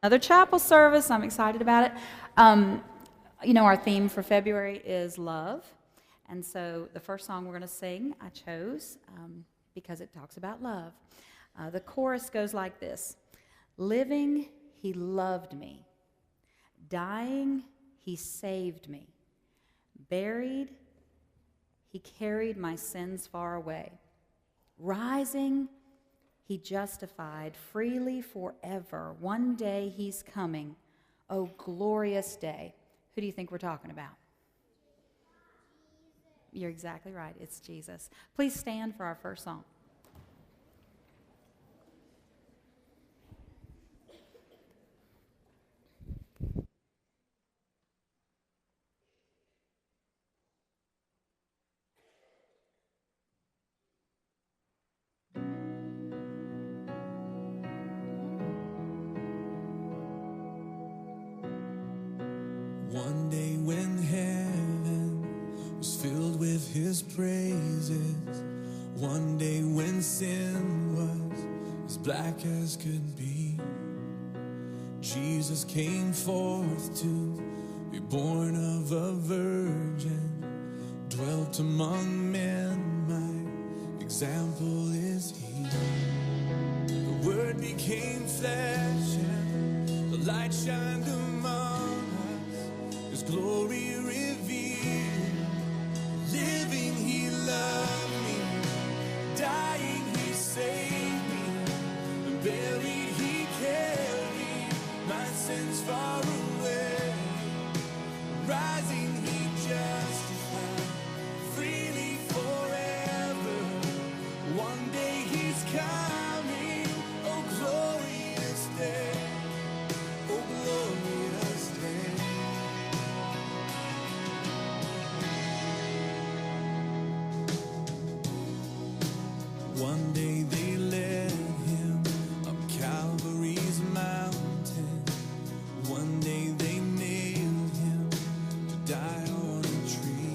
Another chapel service. I'm excited about it. Our theme for February is love. And so the first song we're going to sing, I chose because it talks about love. The chorus goes like this. Living, he loved me. Dying, he saved me. Buried, he carried my sins far away. Rising, he justified freely forever. One day he's coming. Oh, glorious day. Who do you think we're talking about? You're exactly right. It's Jesus. Please stand for our first song. One day when heaven was filled with his praises, one day when sin was as black as could be, Jesus came forth to be born of a virgin, dwelt among men, my example is he. The word became flesh and the light shined among his glory revealed. Living, he loved me. Dying, he saved me. And buried, he carried my sins far away. Rising, he justified freely forever. One day he's coming. Oh, glorious day. Oh, glorious day. One day they led him up Calvary's mountain. One day they nailed him to die on a tree.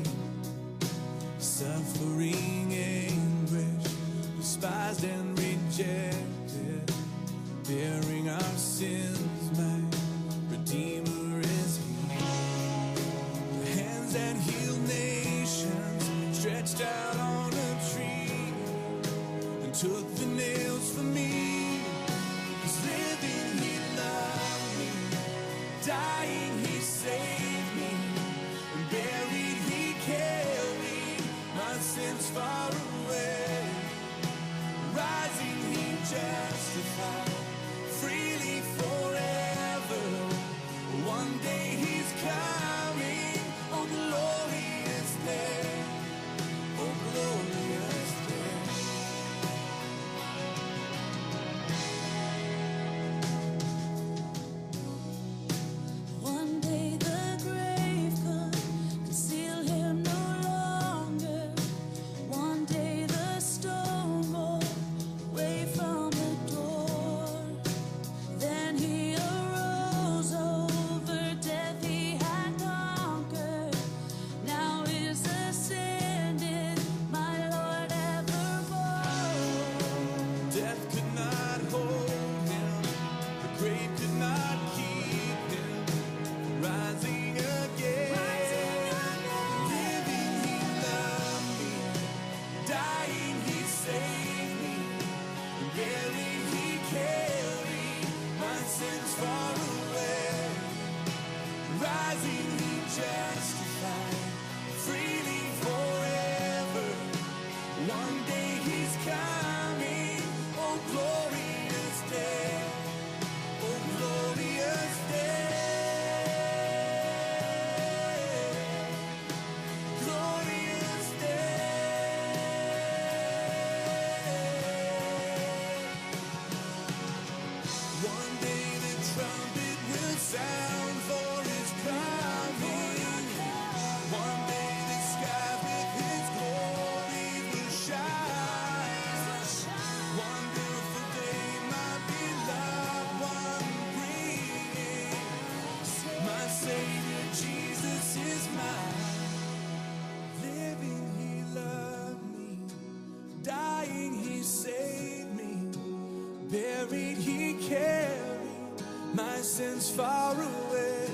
far away.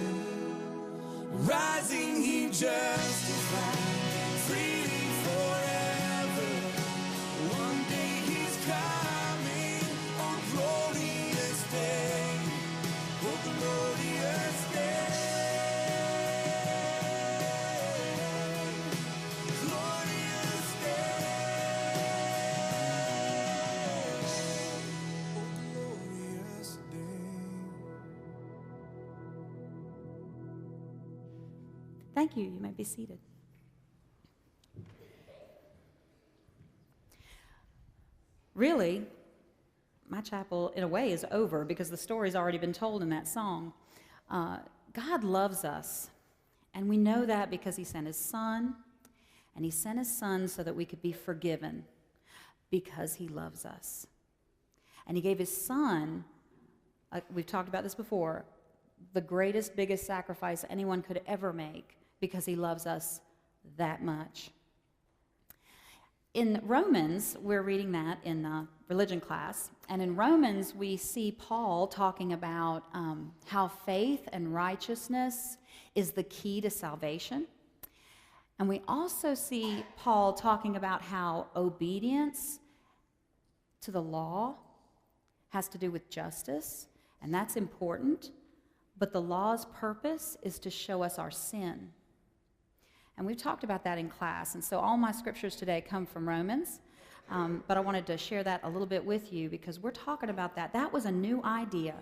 Rising, he justified, freely forever. One day he's coming, on glorious day, oh glorious day, glorious day, oh glorious day. Thank you. You may be seated. Really, my chapel, in a way, is over because the story's already been told in that song. God loves us, and we know that because he sent his son, and he sent his son so that we could be forgiven because he loves us. And he gave his son, we've talked about this before, the greatest, biggest sacrifice anyone could ever make because he loves us that much. In Romans, we're reading that in religion class, and in Romans we see Paul talking about how faith and righteousness is the key to salvation. And we also see Paul talking about how obedience to the law has to do with justice, and that's important, but the law's purpose is to show us our sin. And we've talked about that in class, and so all my scriptures today come from Romans, but I wanted to share that a little bit with you because we're talking about that. That was a new idea.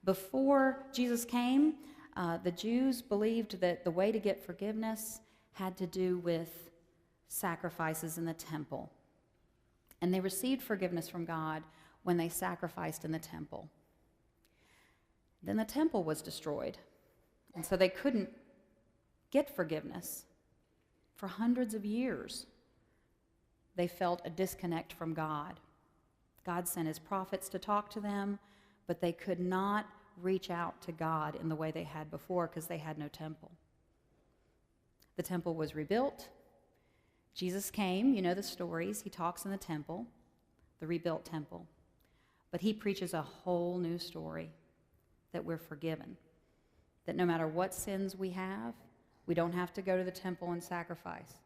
Before Jesus came, the Jews believed that the way to get forgiveness had to do with sacrifices in the temple. And they received forgiveness from God when they sacrificed in the temple. Then the temple was destroyed, and so they couldn't get forgiveness. For hundreds of years, they felt a disconnect from God. God sent his prophets to talk to them, but they could not reach out to God in the way they had before because they had no temple. The temple was rebuilt. Jesus came, you know the stories. He talks in the temple, the rebuilt temple. But he preaches a whole new story, that we're forgiven, that no matter what sins we have, we don't have to go to the temple and sacrifice,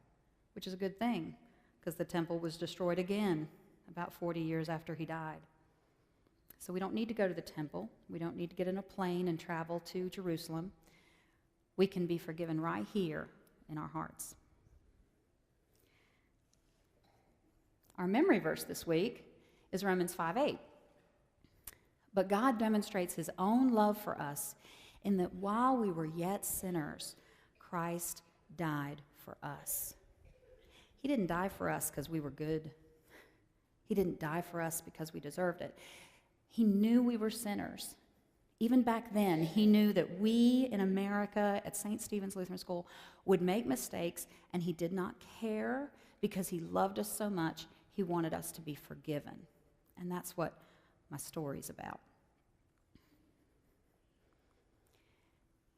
which is a good thing because the temple was destroyed again about 40 years after he died. So we don't need to go to the temple. We don't need to get in a plane and travel to Jerusalem. We can be forgiven right here in our hearts. Our memory verse this week is Romans 5:8. But God demonstrates his own love for us in that while we were yet sinners, Christ died for us. He didn't die for us because we were good. He didn't die for us because we deserved it. He knew we were sinners. Even back then, he knew that we in America at St. Stephen's Lutheran School would make mistakes, and he did not care because he loved us so much. He wanted us to be forgiven. And that's what my story's about.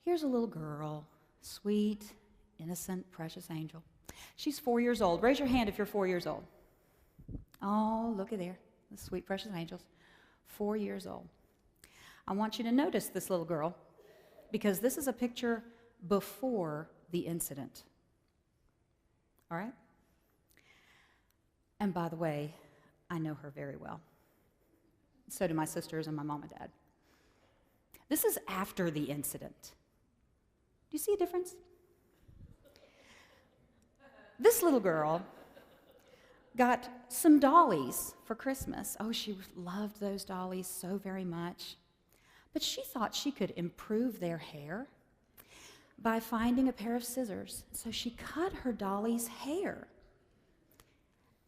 Here's a little girl, sweet, innocent, precious angel. She's 4 years old. Raise your hand if you're 4 years old. Oh, look at there, the sweet, precious angels. 4 years old. I want you to notice this little girl because this is a picture before the incident. All right? And by the way, I know her very well. So do my sisters and my mom and dad. This is after the incident. Do you see a difference? This little girl got some dollies for Christmas. Oh, she loved those dollies so very much. But she thought she could improve their hair by finding a pair of scissors. So she cut her dolly's hair.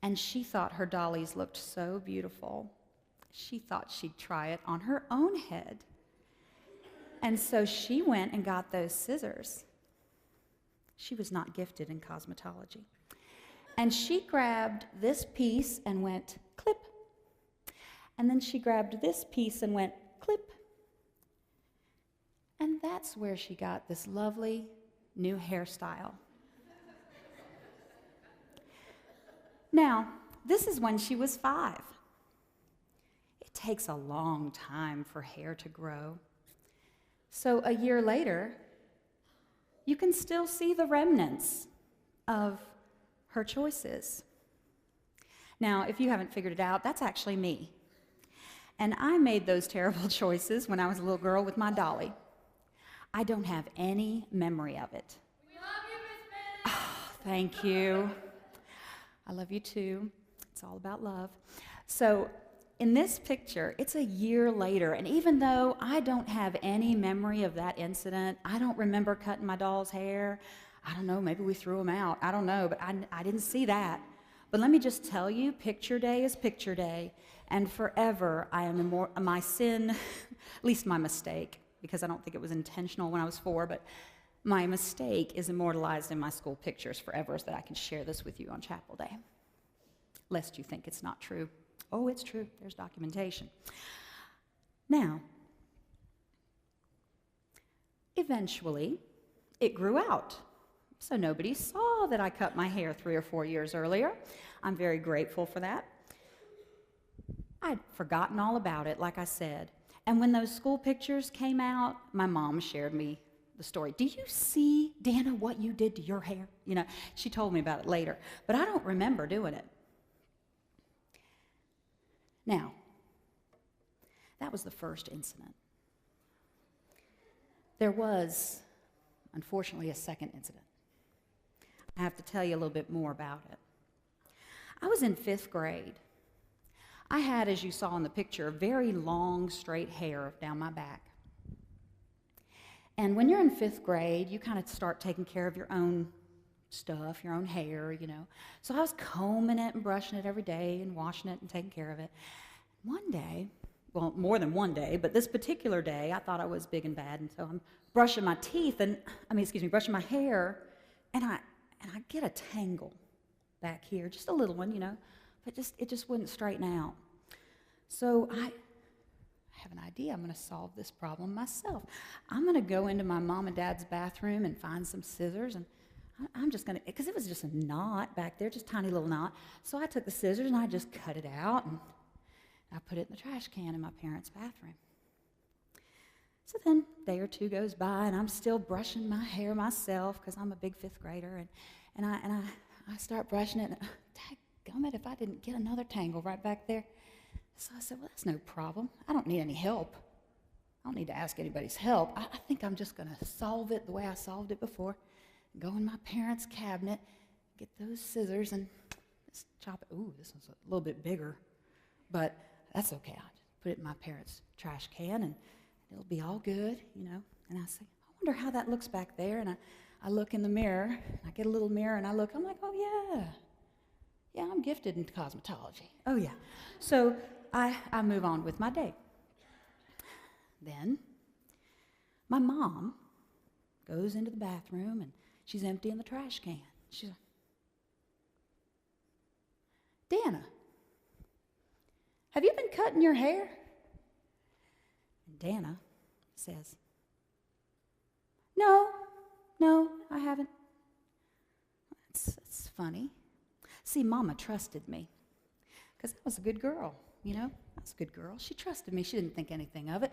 And she thought her dollies looked so beautiful. She thought she'd try it on her own head. And so she went and got those scissors. She was not gifted in cosmetology. And she grabbed this piece and went clip. And then she grabbed this piece and went clip. And that's where she got this lovely new hairstyle. Now, this is when she was 5. It takes a long time for hair to grow. So a year later, you can still see the remnants of her choices. Now, if you haven't figured it out, that's actually me. And I made those terrible choices when I was a little girl with my dolly. I don't have any memory of it. We love you, Miss Bennett. Oh, thank you. I love you too. It's all about love. So in this picture, it's a year later, and even though I don't have any memory of that incident, I don't remember cutting my doll's hair. I don't know, maybe we threw them out. I don't know, but I didn't see that. But let me just tell you, picture day is picture day, and forever I am my sin, at least my mistake, because I don't think it was intentional when I was 4, but my mistake is immortalized in my school pictures forever so that I can share this with you on Chapel Day, lest you think it's not true. Oh, it's true. There's documentation. Now, eventually, it grew out. So nobody saw that I cut my hair 3 or 4 years earlier. I'm very grateful for that. I'd forgotten all about it, like I said. And when those school pictures came out, my mom shared me the story. Do you see, Dana, what you did to your hair? You know, she told me about it later, but I don't remember doing it. Now, that was the first incident. There was, unfortunately, a second incident. I have to tell you a little bit more about it. I was in 5th grade. I had, as you saw in the picture, very long, straight hair down my back. And when you're in 5th grade, you kind of start taking care of your own stuff, your own hair, you know. So I was combing it and brushing it every day and washing it and taking care of it. One day, well, more than one day, but this particular day, I thought I was big and bad, and so I'm brushing my teeth brushing my hair, and I get a tangle back here, just a little one, you know, but it just wouldn't straighten out. So I have an idea. I'm going to solve this problem myself. I'm going to go into my mom and dad's bathroom and find some scissors, and I'm just going to, because it was just a knot back there, just a tiny little knot. So I took the scissors and I just cut it out, and I put it in the trash can in my parents' bathroom. So then a day or two goes by, and I'm still brushing my hair myself because I'm a big 5th grader, and I start brushing it, and dadgummit if I didn't get another tangle right back there. So I said, well, that's no problem. I don't need any help. I don't need to ask anybody's help. I think I'm just going to solve it the way I solved it before. Go in my parents' cabinet, get those scissors, and just chop it. Ooh, this one's a little bit bigger, but that's okay. I'll just put it in my parents' trash can, and it'll be all good, you know. And I say, I wonder how that looks back there. And I look in the mirror, and I get a little mirror, and I'm like, oh, yeah, I'm gifted in cosmetology. Oh, yeah. So I move on with my day. Then my mom goes into the bathroom, and she's emptying the trash can. She's like, Dana, have you been cutting your hair? And Dana says, No, I haven't. It's funny. See, Mama trusted me because I was a good girl, you know. I was a good girl. She trusted me. She didn't think anything of it.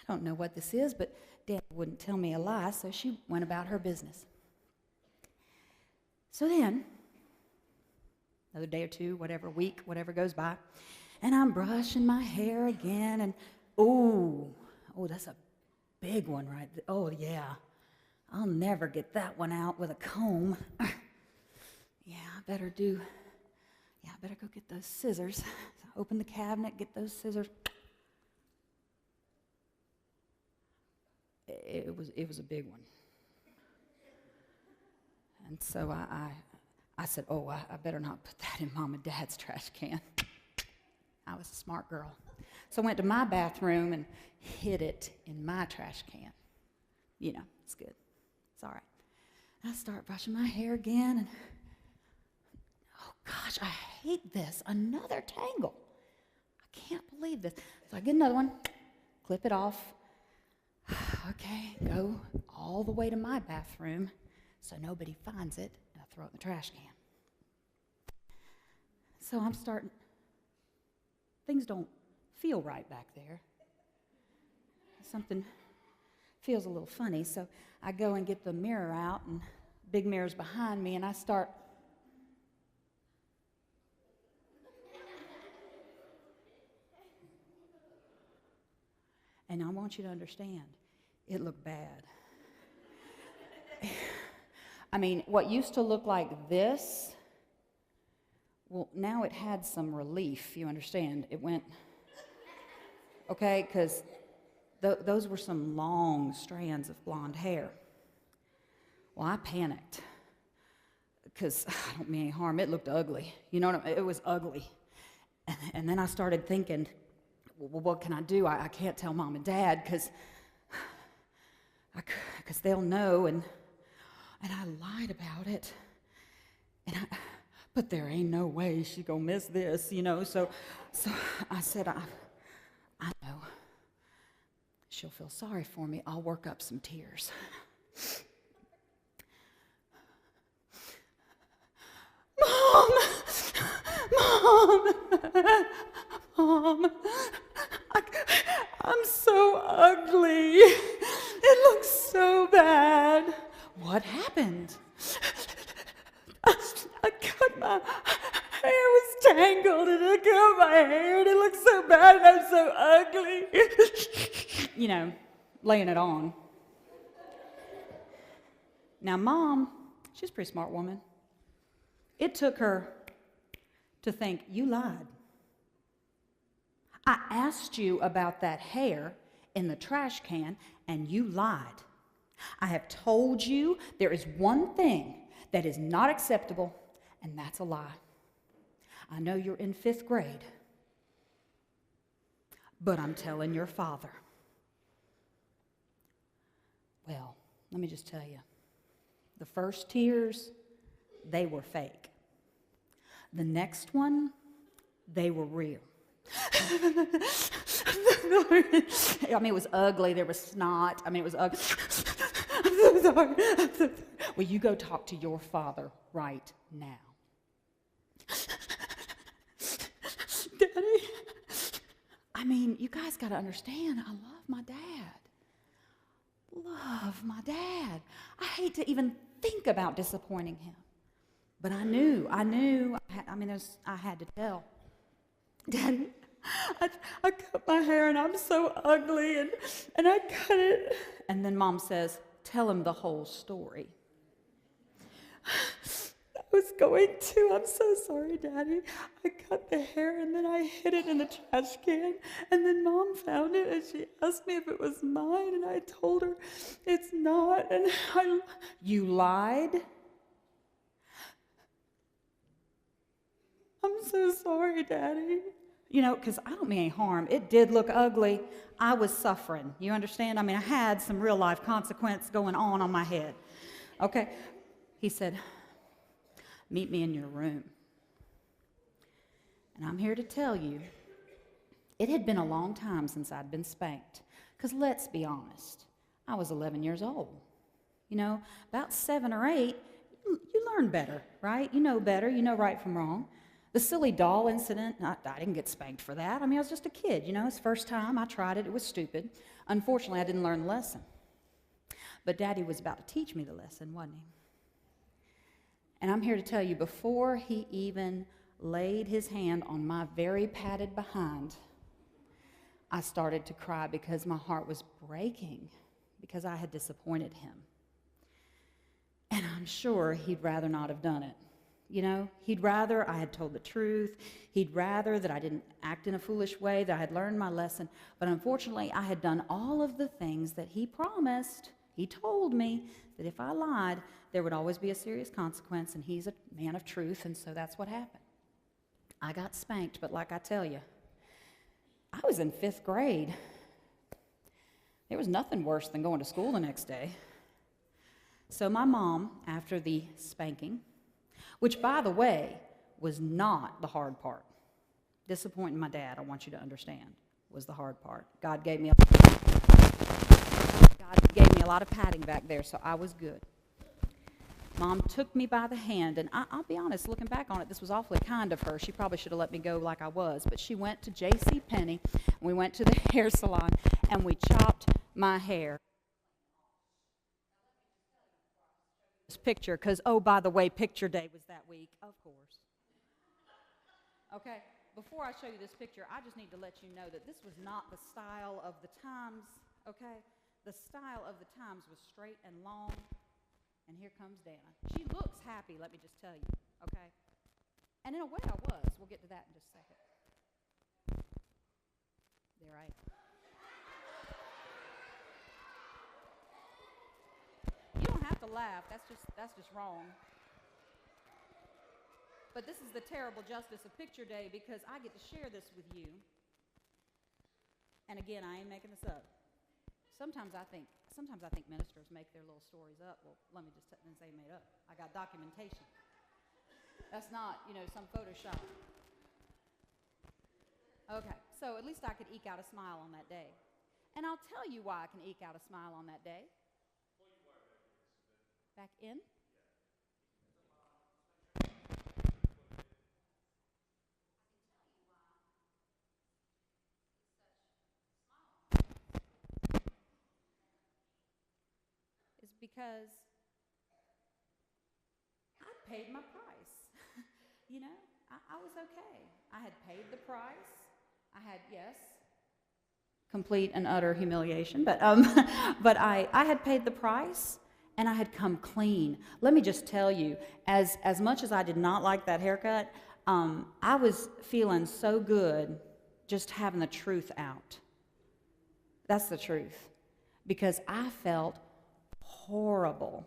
I don't know what this is, but Dana wouldn't tell me a lie, so she went about her business. So then, another day or two, whatever, week, whatever goes by, and I'm brushing my hair again, and oh, that's a big one right there. Oh, yeah. I'll never get that one out with a comb. Yeah, I better go get those scissors. So I open the cabinet, get those scissors. It was a big one. And so I said, I better not put that in Mom and Dad's trash can. I was a smart girl. So I went to my bathroom and hid it in my trash can. You know, it's good. It's all right. I start brushing my hair again, and oh gosh, I hate this. Another tangle. I can't believe this. So I get another one, clip it off. Okay, go all the way to my bathroom so nobody finds it, and I throw it in the trash can. So I'm starting, things don't feel right back there. Something feels a little funny. So I go and get the mirror out, and big mirror's behind me, and I start. And I want you to understand, it looked bad. I mean, what used to look like this, well, now it had some relief, you understand? It went, okay, because those were some long strands of blonde hair. Well, I panicked, because I don't mean any harm, it looked ugly. You know what I mean? It was ugly. And then I started thinking, well, what can I do? I can't tell Mom and Dad, because they'll know, and I lied about it. But there ain't no way she's gonna miss this, you know. So I said, I know. She'll feel sorry for me. I'll work up some tears. Mom, I'm so ugly. It looks so bad. What happened? I cut my hair was tangled, and I cut my hair, and it looks so bad, and I'm so ugly. You know, laying it on. Now, Mom, she's a pretty smart woman. It took her to think, you lied. I asked you about that hair in the trash can, and you lied. I have told you there is one thing that is not acceptable, and that's a lie. I know you're in 5th grade, but I'm telling your father. Well, let me just tell you, the first tears, they were fake. The next one, they were real. I mean, it was ugly. There was snot. I mean, it was ugly. I'm so sorry. Well, you go talk to your father right now. Daddy, I mean, you guys got to understand, I love my dad. Love my dad. I hate to even think about disappointing him. But I knew. I had to tell. Daddy, I cut my hair, and I'm so ugly, and I cut it. And then Mom says, tell him the whole story. I was going to. I'm so sorry, Daddy. I cut the hair, and then I hid it in the trash can, and then Mom found it, and she asked me if it was mine, and I told her it's not, and You lied? I'm so sorry, Daddy. You know, because I don't mean any harm. It did look ugly. I was suffering. You understand? I mean, I had some real life consequence going on my head. Okay? He said, meet me in your room. And I'm here to tell you, it had been a long time since I'd been spanked. Because let's be honest, I was 11 years old. You know, about 7 or 8, you learn better, right? You know better. You know right from wrong. The silly doll incident, I didn't get spanked for that. I mean, I was just a kid, you know. It's the first time I tried it. It was stupid. Unfortunately, I didn't learn the lesson. But Daddy was about to teach me the lesson, wasn't he? And I'm here to tell you, before he even laid his hand on my very padded behind, I started to cry because my heart was breaking because I had disappointed him. And I'm sure he'd rather not have done it. You know, he'd rather I had told the truth. He'd rather that I didn't act in a foolish way, that I had learned my lesson. But unfortunately, I had done all of the things that he promised. He told me that if I lied, there would always be a serious consequence, and he's a man of truth, and so that's what happened. I got spanked, but like I tell you, I was in 5th grade. There was nothing worse than going to school the next day. So my mom, after the spanking, which, by the way, was not the hard part. Disappointing my dad, I want you to understand, was the hard part. God gave me a lot of patting back there, so I was good. Mom took me by the hand, and I'll be honest, looking back on it, this was awfully kind of her. She probably should have let me go like I was, but she went to J.C. Penney, and we went to the hair salon, and we chopped my hair. picture because, oh, by the way, picture day was that week. Of course. Okay, before I show you this picture, I just need to let you know that this was not the style of the times, okay? The style of the times was straight and long, and here comes Dana. She looks happy, let me just tell you, okay? And in a way I was. We'll get to that in just a second. There I am. You don't have to laugh. That's just wrong. But this is the terrible justice of picture day because I get to share this with you. And again, I ain't making this up. Sometimes I think ministers make their little stories up. Well, let me just say made up. I got documentation. That's not, some Photoshop. Okay, so at least I could eke out a smile on that day. And I'll tell you why I can eke out a smile on that day. Back in? Is because I paid my price. I was okay. I had paid the price. I had, yes, complete and utter humiliation, but I had paid the price, and I had come clean. Let me just tell you, as much as I did not like that haircut, I was feeling so good just having the truth out. That's the truth. Because I felt horrible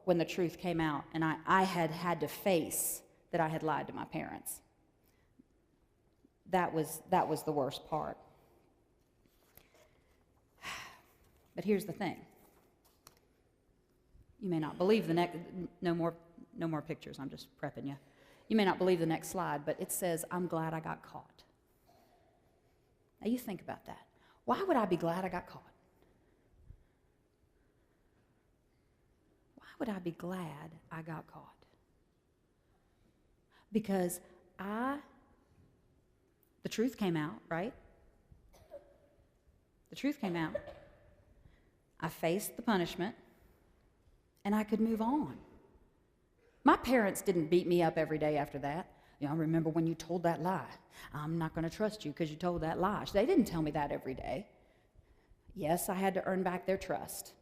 when the truth came out, and I had to face that I had lied to my parents. That was the worst part. But here's the thing. You may not believe the next, no more pictures, I'm just prepping you. You may not believe the next slide, but it says, I'm glad I got caught. Now you think about that. Why would I be glad I got caught? Why would I be glad I got caught? Because the truth came out, right? The truth came out. I faced the punishment, and I could move on. My parents didn't beat me up every day after that. I remember when you told that lie. I'm not going to trust you because you told that lie. They didn't tell me that every day. Yes, I had to earn back their trust.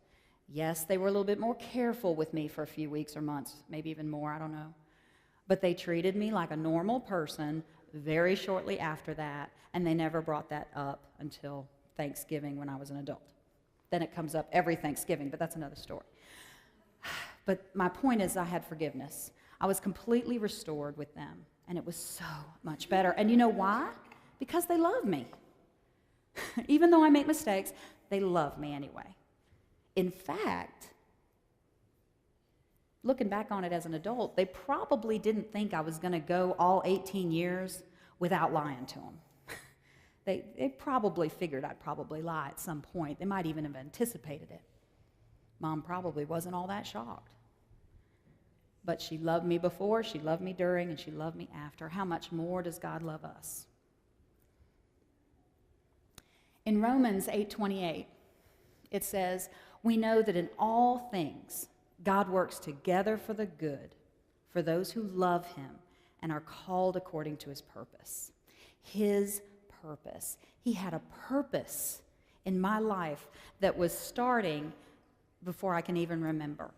Yes, they were a little bit more careful with me for a few weeks or months, maybe even more, I don't know. But they treated me like a normal person very shortly after that, and they never brought that up until Thanksgiving when I was an adult. Then it comes up every Thanksgiving, but that's another story. But my point is I had forgiveness. I was completely restored with them, and it was so much better. And you know why? Because they love me. Even though I make mistakes, they love me anyway. In fact, looking back on it as an adult, they probably didn't think I was going to go all 18 years without lying to them. They probably figured I'd probably lie at some point. They might even have anticipated it. Mom probably wasn't all that shocked. But she loved me before, she loved me during, and she loved me after. How much more does God love us? In Romans 8:28, it says, we know that in all things God works together for the good, for those who love him and are called according to his purpose. His purpose. He had a purpose in my life that was starting before I can even remember.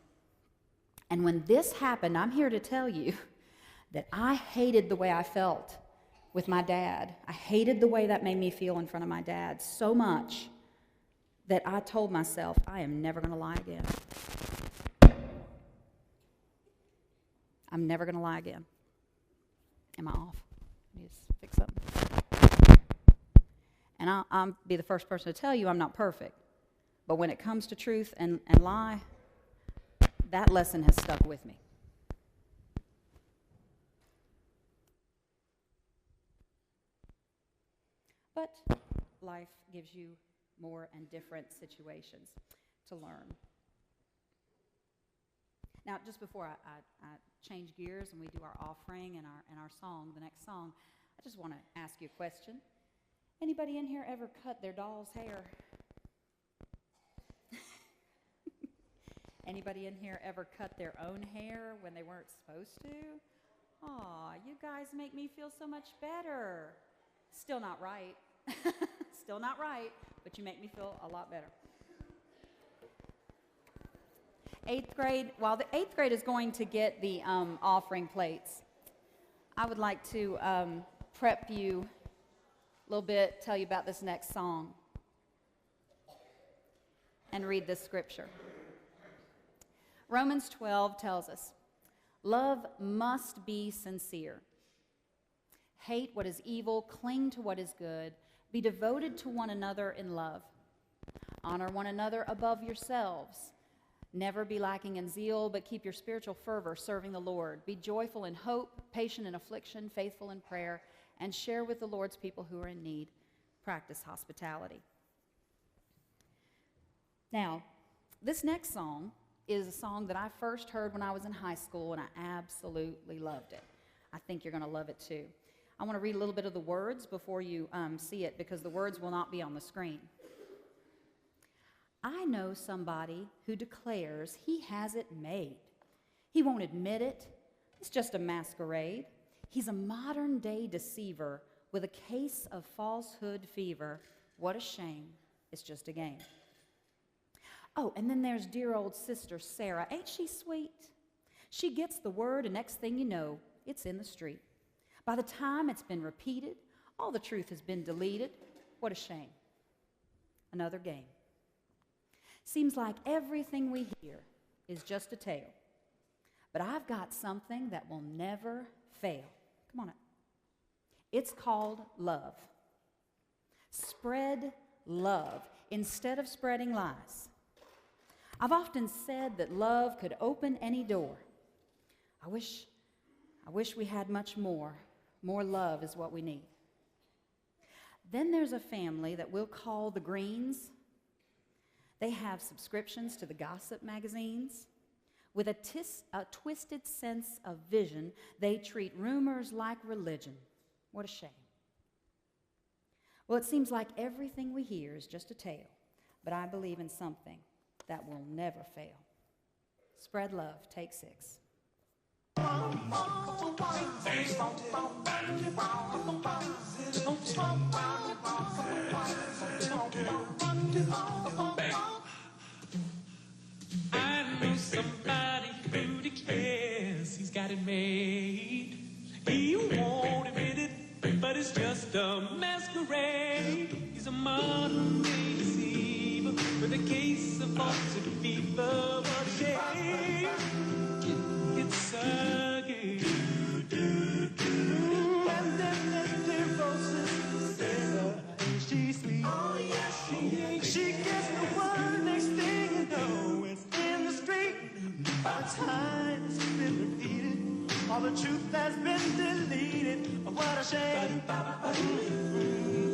And when this happened, I'm here to tell you that I hated the way I felt with my dad. I hated the way that made me feel in front of my dad so much that I told myself, I am never going to lie again. I'm never going to lie again. Am I off? Let me just fix something. And I'll be the first person to tell you I'm not perfect. But when it comes to truth and lie, that lesson has stuck with me. But life gives you more and different situations to learn. Now, just before I change gears and we do our offering and our song, the next song, I just want to ask you a question. Anybody in here ever cut their doll's hair? Anybody in here ever cut their own hair when they weren't supposed to? Aw, you guys make me feel so much better. Still not right. Still not right, but you make me feel a lot better. 8th grade, while the 8th grade is going to get the offering plates, I would like to prep you a little bit, tell you about this next song, and read this scripture. Romans 12 tells us, love must be sincere. Hate what is evil, cling to what is good, be devoted to one another in love. Honor one another above yourselves. Never be lacking in zeal, but keep your spiritual fervor serving the Lord. Be joyful in hope, patient in affliction, faithful in prayer, and share with the Lord's people who are in need. Practice hospitality. Now, this next song is a song that I first heard when I was in high school, and I absolutely loved it. I think you're going to love it too. I want to read a little bit of the words before you see it, because the words will not be on the screen. I know somebody who declares he has it made. He won't admit it. It's just a masquerade. He's a modern-day deceiver with a case of falsehood fever. What a shame. It's just a game. Oh, and then there's dear old sister Sarah. Ain't she sweet? She gets the word, and next thing you know, it's in the street. By the time it's been repeated, all the truth has been deleted. What a shame. Another game. Seems like everything we hear is just a tale. But I've got something that will never fail. Come on up. It's called love. Spread love instead of spreading lies. I've often said that love could open any door. I wish we had much more. More love is what we need. Then there's a family that we'll call the Greens. They have subscriptions to the gossip magazines. With a twisted sense of vision, they treat rumors like religion. What a shame. Well, it seems like everything we hear is just a tale, but I believe in something that will never fail. Spread love, take 6. I know somebody who declares he's got it made. He won't admit it, but it's just a masquerade. He's a modern-day deceiver with a case of falsehood fever. What a shame. It's a game. And then there's dear old sister Sarah. Ain't she sweet? Oh, yes, she is. She gets the word, next thing you know, it's in the street. By the time it's been repeated, all the truth has been deleted. What a shame.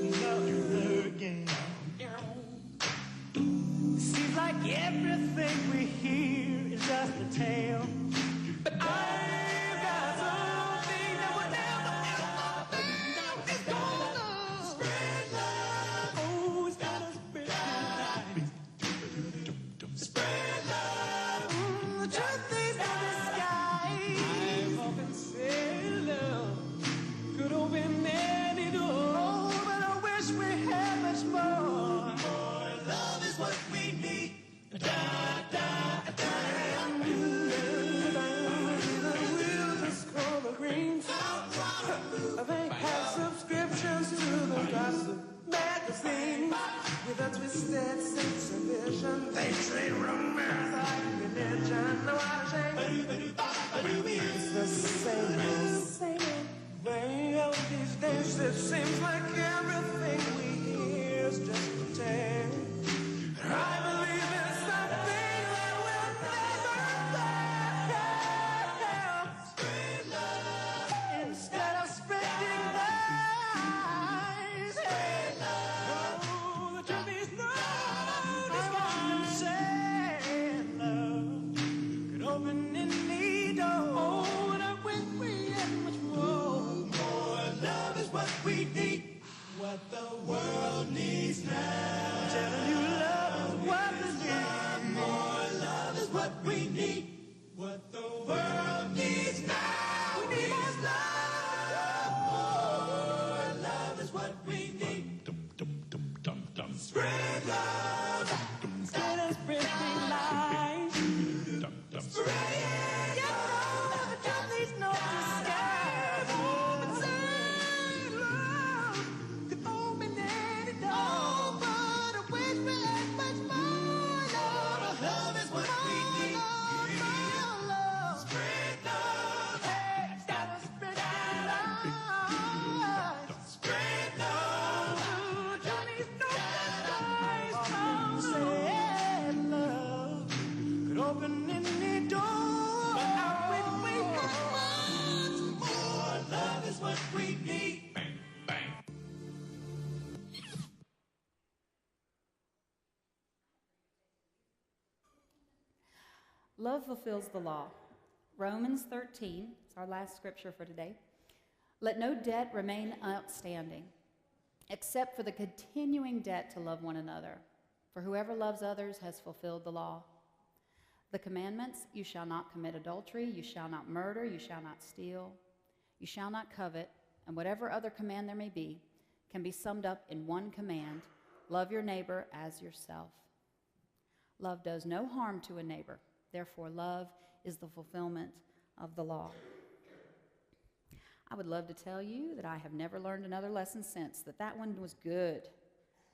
Another game. Seems like everything we hear is just a tale. But I've got something that will never, ever, it's gonna spread love. Oh, it's gonna spread love. Spread love. The truth is in the sky. I've often said love could open any door. Oh, but I wish we had much more. More love is what we need. Da, da, da, da. What the world needs now is love. More love is what we need. Spread love. Instead of spreading lies. Spread it. You know the truth needs no disguise. But say love could open any door. But I wish we had much more love. Love is what we need. Spread love. Hey, gotta spread love. Spread love. Don't need no disguise. Come say love could open any door. But I wish we had much more. Love is what we need. Bang, bang. Love fulfills the law. Romans 13 is our last scripture for today. Let no debt remain outstanding, except for the continuing debt to love one another. For whoever loves others has fulfilled the law. The commandments: you shall not commit adultery, you shall not murder, you shall not steal, you shall not covet, and whatever other command there may be, can be summed up in one command: love your neighbor as yourself. Love does no harm to a neighbor. Therefore, love is the fulfillment of the law. I would love to tell you that I have never learned another lesson since, that one was good.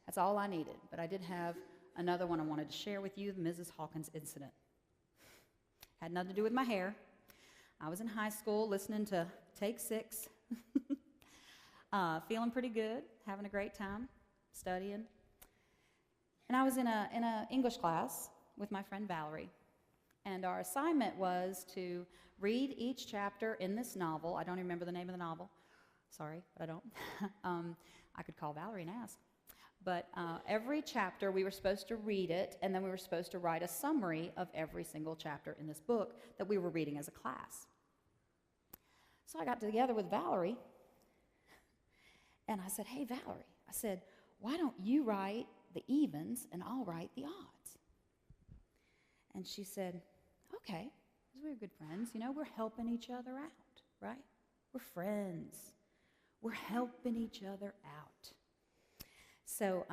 That's all I needed. But I did have another one I wanted to share with you, the Mrs. Hawkins incident. Had nothing to do with my hair. I was in high school listening to Take 6, feeling pretty good, having a great time, studying. And I was in a English class with my friend Valerie. And our assignment was to read each chapter in this novel. I don't even remember the name of the novel. Sorry, but I don't. I could call Valerie and ask. But every chapter, we were supposed to read it, and then we were supposed to write a summary of every single chapter in this book that we were reading as a class. So I got together with Valerie, and I said, hey, Valerie, I said, why don't you write the evens, and I'll write the odds? And she said, okay, because we're good friends. You know, we're helping each other out, right? We're friends. We're helping each other out. So,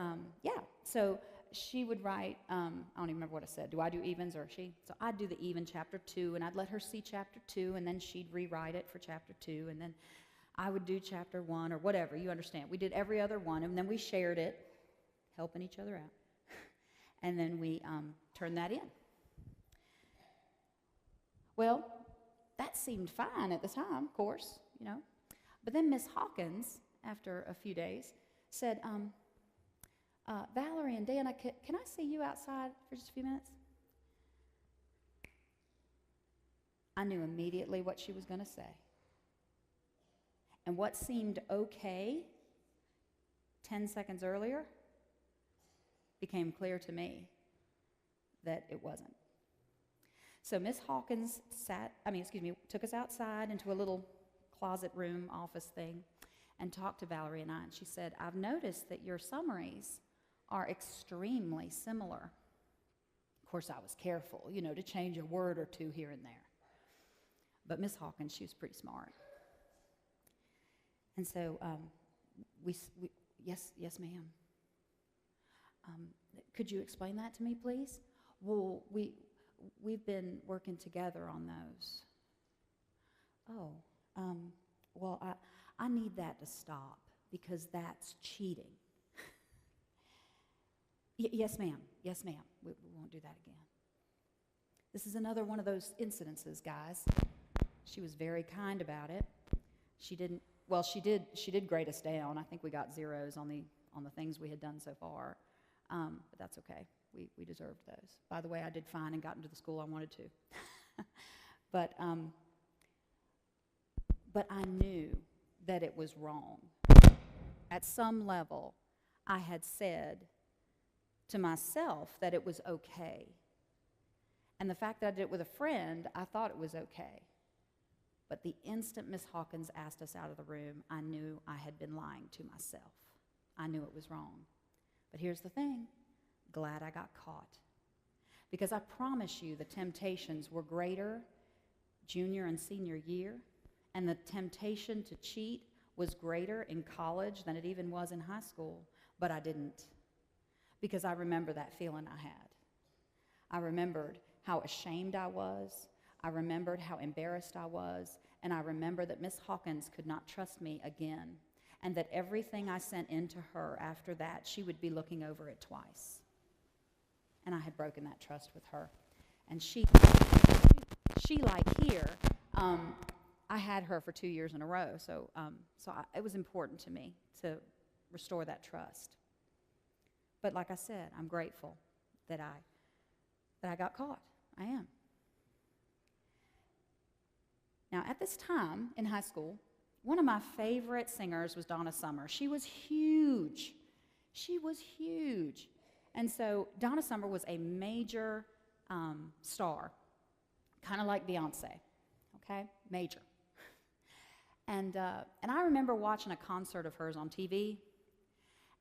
so she would write, I don't even remember what I said. Do I do evens or she? So I'd do the even chapter 2, and I'd let her see chapter 2, and then she'd rewrite it for chapter 2, and then I would do chapter 1 or whatever, you understand. We did every other one, and then we shared it, helping each other out. And then we turned that in. Well, that seemed fine at the time, of course, you know. But then Miss Hawkins, after a few days, said, Valerie and Dana, can I see you outside for just a few minutes? I knew immediately what she was going to say. And what seemed okay 10 seconds earlier became clear to me that it wasn't. So Miss Hawkins took us outside into a little closet room office thing and talked to Valerie and I. And she said, I've noticed that your summaries are extremely similar. Of course, I was careful, you know, to change a word or two here and there. But Miss Hawkins, she was pretty smart. And so, yes, ma'am. Could you explain that to me, please? Well, we've been working together on those. Oh, well, I need that to stop because that's cheating. Yes, ma'am. Yes, ma'am. We won't do that again. This is another one of those incidences, guys. She was very kind about it. She did grade us down. I think we got zeros on the things we had done so far. But that's okay. We deserved those. By the way, I did fine and got into the school I wanted to. But I knew that it was wrong. At some level, I had said to myself that it was okay. And the fact that I did it with a friend, I thought it was okay. But the instant Miss Hawkins asked us out of the room, I knew I had been lying to myself. I knew it was wrong. But here's the thing. Glad I got caught. Because I promise you the temptations were greater junior and senior year, and the temptation to cheat was greater in college than it even was in high school, but I didn't, because I remember that feeling I had. I remembered how ashamed I was. I remembered how embarrassed I was, and I remember that Miss Hawkins could not trust me again, and that everything I sent into her after that, she would be looking over it twice. And I had broken that trust with her. And she like here, I had her for 2 years in a row, so it was important to me to restore that trust. But like I said, I'm grateful that I got caught. I am. Now, at this time in high school, one of my favorite singers was Donna Summer. She was huge. She was huge. And so Donna Summer was a major star, kind of like Beyonce, okay? Major. And I remember watching a concert of hers on TV.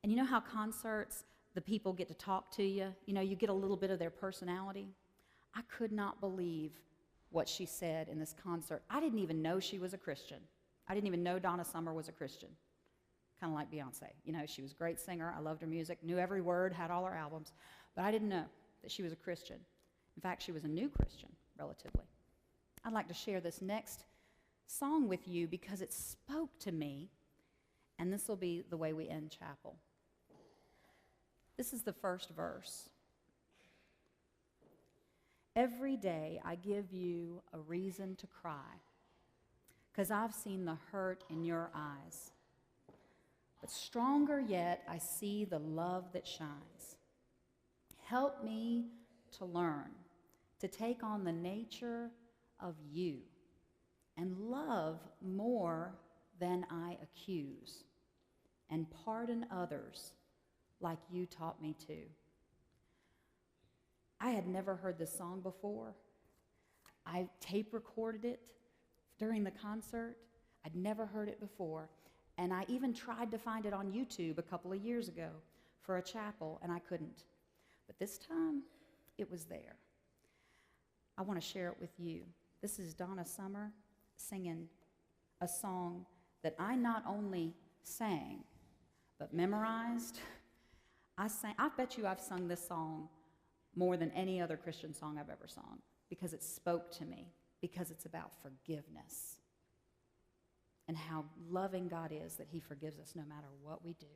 And you know how concerts, the people get to talk to you? You know, you get a little bit of their personality. I could not believe what she said in this concert. I didn't even know she was a Christian. I didn't even know Donna Summer was a Christian. Kind of like Beyonce. You know, she was a great singer. I loved her music, knew every word, had all her albums. But I didn't know that she was a Christian. In fact, she was a new Christian, relatively. I'd like to share this next song with you because it spoke to me, and this will be the way we end chapel. This is the first verse. Every day I give you a reason to cry, 'cause I've seen the hurt in your eyes. But stronger yet, I see the love that shines. Help me to learn to take on the nature of you and love more than I accuse, and pardon others like you taught me to. I had never heard this song before. I tape recorded it during the concert. I'd never heard it before. And I even tried to find it on YouTube a couple of years ago for a chapel, and I couldn't. But this time, it was there. I want to share it with you. This is Donna Summer singing a song that I not only sang, but memorized. I bet you I've sung this song more than any other Christian song I've ever sung, because it spoke to me, because it's about forgiveness and how loving God is that he forgives us no matter what we do.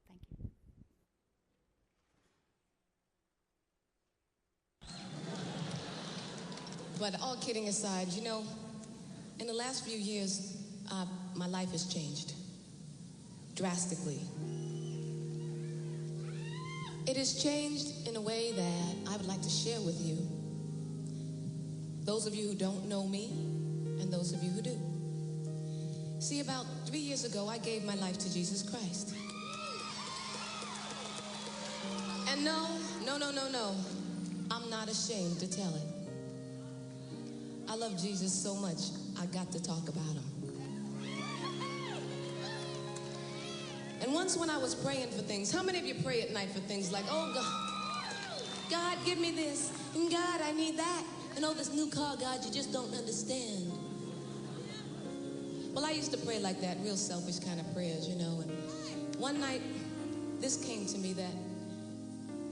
Thank you. But all kidding aside, you know, in the last few years, my life has changed drastically. It has changed in a way that I would like to share with you. Those of you who don't know me, and those of you who do. See, about 3 years ago, I gave my life to Jesus Christ. And no, I'm not ashamed to tell it. I love Jesus so much, I got to talk about him. And once when I was praying for things, how many of you pray at night for things like, oh God, give me this, and God, I need that, and oh, this new car, God, you just don't understand. Well, I used to pray like that, real selfish kind of prayers, you know, and one night, this came to me that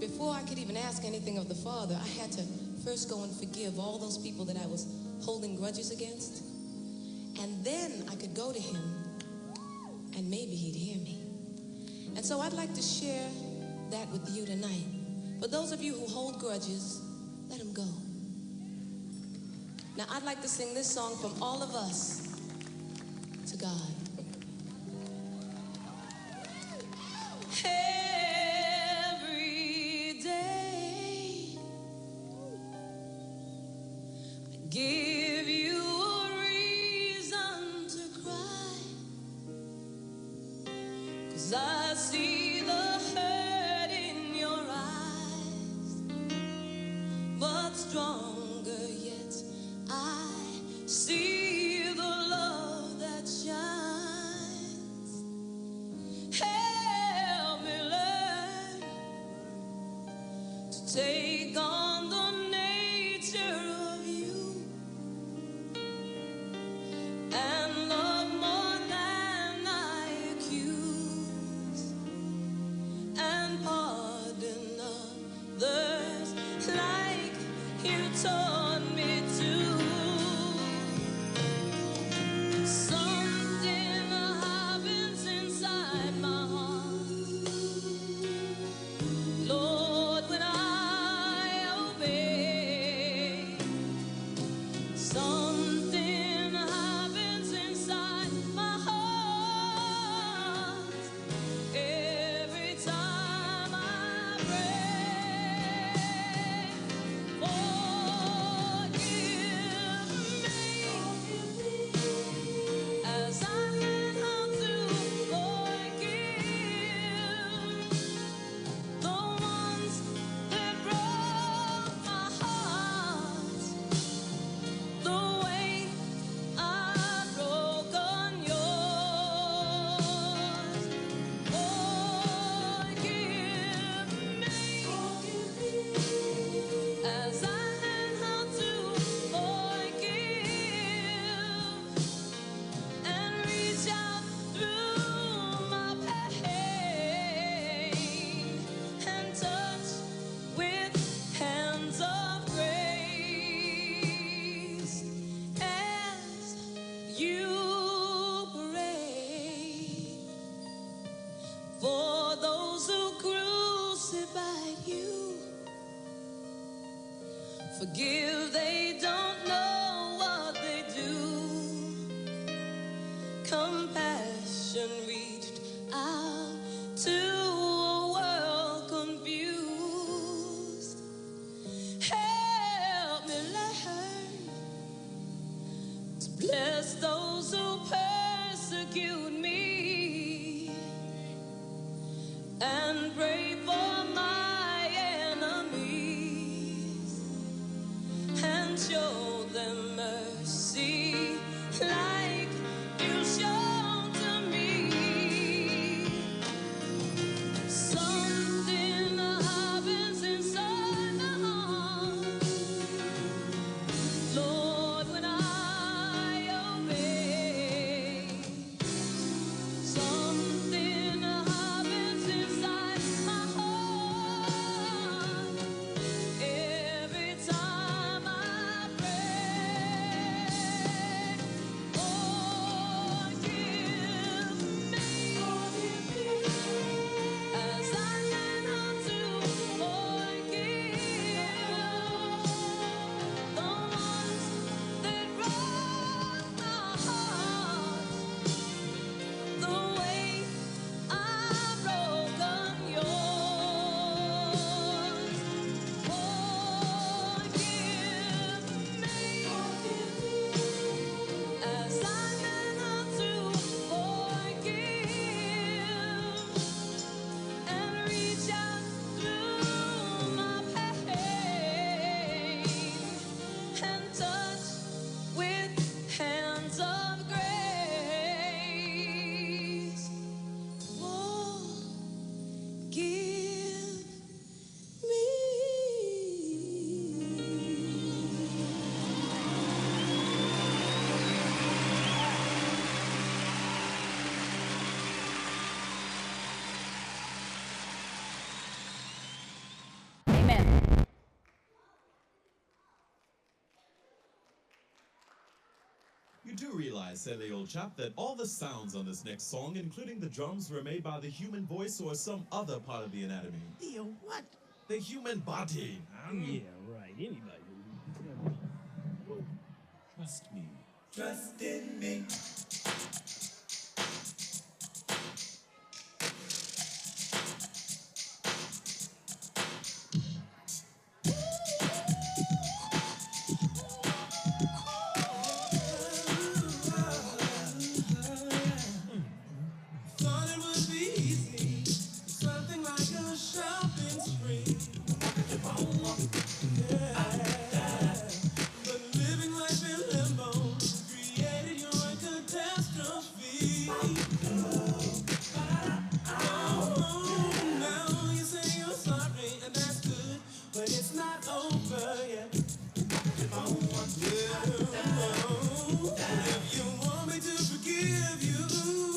before I could even ask anything of the Father, I had to first go and forgive all those people that I was holding grudges against, and then I could go to him, and maybe he'd hear me. And so I'd like to share that with you tonight. For those of you who hold grudges, let them go. Now I'd like to sing this song from all of us to God. Every day I give you a reason to cry, 'cause I see the hurt in your eyes, but stronger yet I see the love that shines. Help me learn to take on the nature of you Bless those who persecute me and pray for my enemies and show them mercy like you showed to me. Something happens inside the heart, Lord, when I obey. Something happens inside my heart every time I pray. Forgive me as I learn how to forgive the ones that wrong my heart, the way I've broken yours. Forgive me as I learn how to forgive and reach out through my pain and touch with hands of grace. Forgive me. Amen. You do realize, silly old chap, that all the sounds on this next song, including the drums, were made by the human voice or some other part of the anatomy. The what? The human body. Yeah, right. Anybody. Trust me. Trust in me. Thought it would be easy, something like a shopping spree. But living life in limbo created your catastrophe. Oh, now you say you're sorry, and that's good, but it's not over yet. Oh, yeah. If you want me to forgive you,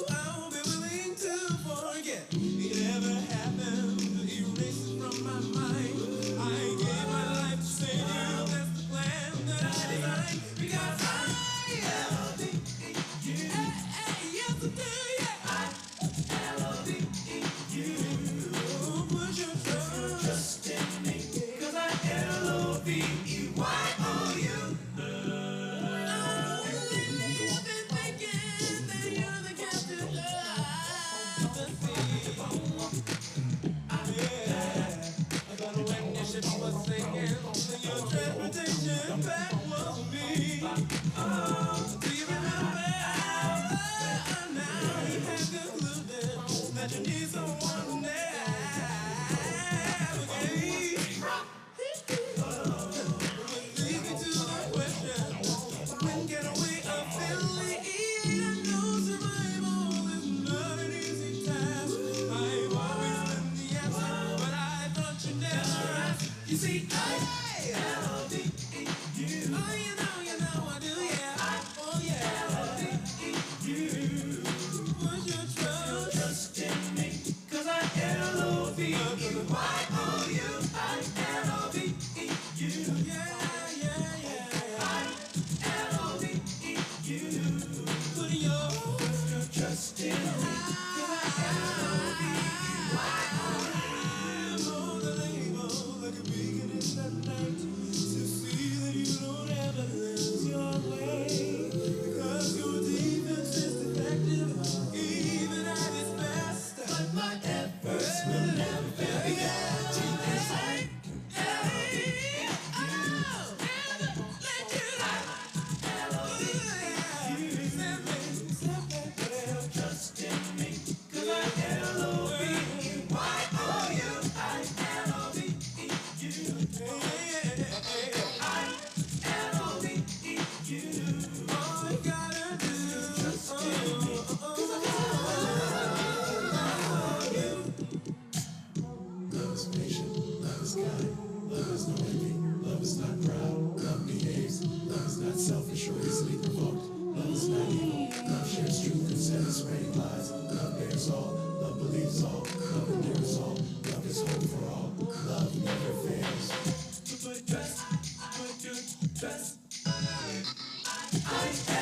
I'll be willing to forget. It ever happened, erase it from my mind. I gave my life to save you, that's the plan that I designed. Because I love you. Hey, yes I do, yeah. I love you. Put your trust in me, 'cause I L-O-V-E-Y on you. Your transportation back was me. Oh, do you remember? Now you have concluded that you need someone to navigate. Which leads me to the question: when can we affiliate? I know survival is not an easy task. I've always been the answer, but I thought you never asked. You see, I love you. Oh, you know I do, yeah. artificial, easily provoked. Love is not evil. Love shares truth and says great lies. Love bears all. Love believes all. Love endures all. Love is hope for all. Love never fails. Put your trust. I